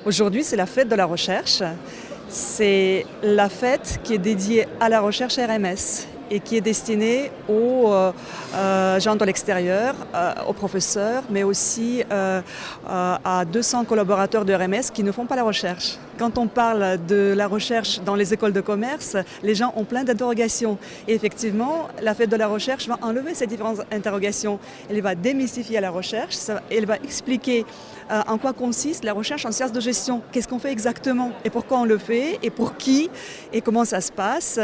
Aujourd'hui, c'est la fête de la recherche. C'est la fête qui est dédiée à la recherche RMS et qui est destinée aux gens de l'extérieur, aux professeurs, mais aussi à 200 collaborateurs de RMS qui ne font pas la recherche. Quand on parle de la recherche dans les écoles de commerce, les gens ont plein d'interrogations. Et effectivement, la fête de la recherche va enlever ces différentes interrogations. Elle va démystifier la recherche, elle va expliquer en quoi consiste la recherche en sciences de gestion. Qu'est-ce qu'on fait exactement et pourquoi on le fait et pour qui et comment ça se passe.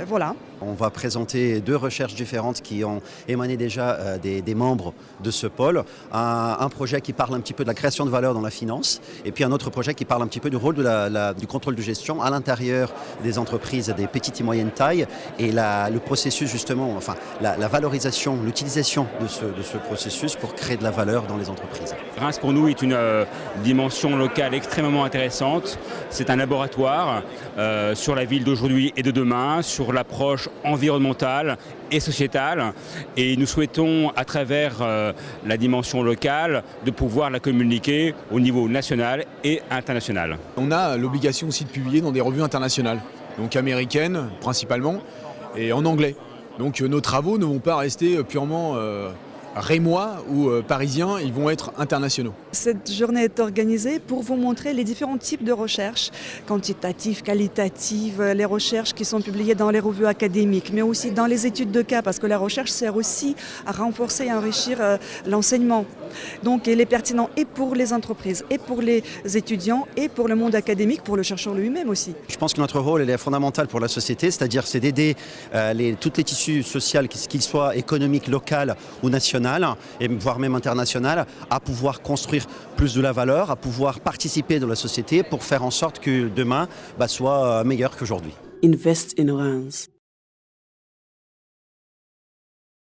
Voilà. On va présenter 2 recherches différentes qui ont émané déjà des membres de ce pôle. Un projet qui parle un petit peu de la création de valeur dans la finance et puis un autre projet qui parle un petit peu du rôle du contrôle de gestion à l'intérieur des entreprises des petites et moyennes tailles et le processus justement, enfin la valorisation, l'utilisation de ce processus pour créer de la valeur dans les entreprises. Reims pour nous est une dimension locale extrêmement intéressante. C'est un laboratoire sur la ville d'aujourd'hui et de demain, sur l'approche environnementale et sociétale. Et nous souhaitons, à travers la dimension locale, de pouvoir la communiquer au niveau national et international. On a l'obligation aussi de publier dans des revues internationales, donc américaines principalement, et en anglais. Donc nos travaux ne vont pas rester purement rémois ou parisiens, ils vont être internationaux. Cette journée est organisée pour vous montrer les différents types de recherches, quantitatives, qualitatives, les recherches qui sont publiées dans les revues académiques, mais aussi dans les études de cas, parce que la recherche sert aussi à renforcer et enrichir l'enseignement. Donc elle est pertinente et pour les entreprises, et pour les étudiants, et pour le monde académique, pour le chercheur lui-même aussi. Je pense que notre rôle est fondamental pour la société, c'est-à-dire c'est d'aider tous les tissus sociaux, qu'ils soient économiques, locaux ou nationaux, et voire même international, à pouvoir construire plus de la valeur, à pouvoir participer dans la société pour faire en sorte que demain soit meilleur qu'aujourd'hui. Invest in Reims.